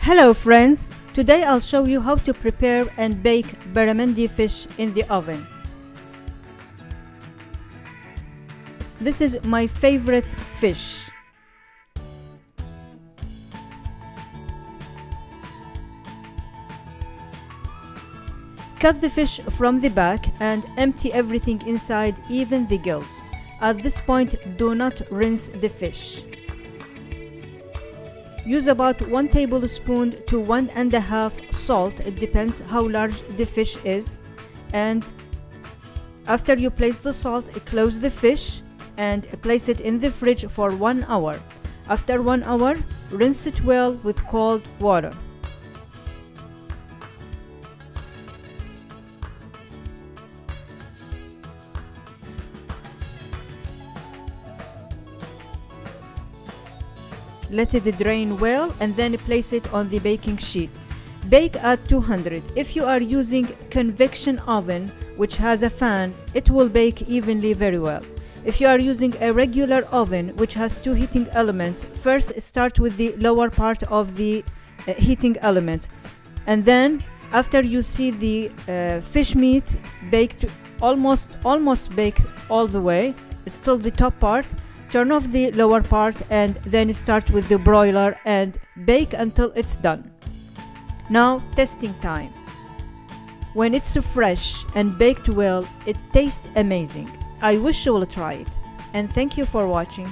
Hello friends, today I'll show you how to prepare and bake barramundi fish in the oven. This is my favorite fish. Cut the fish from the back and empty everything inside, even the gills. At this point, do not rinse the fish. Use about 1 tablespoon to 1.5 salt, it depends how large the fish is. And after you place the salt, close the fish and place it in the fridge for 1 hour. After 1 hour, rinse it well with cold water. Let it drain well and then place it on the baking sheet. Bake at 200. If you are using convection oven which has a fan, it will bake evenly very well. If you are using a regular oven which has 2 heating elements, first start with the lower part of the heating element, and then after you see the fish meat baked almost baked all the way, still the top part, turn off the lower part and then start with the broiler and bake until it's done. Now, testing time. When it's fresh and baked well, it tastes amazing. I wish you will try it. And thank you for watching.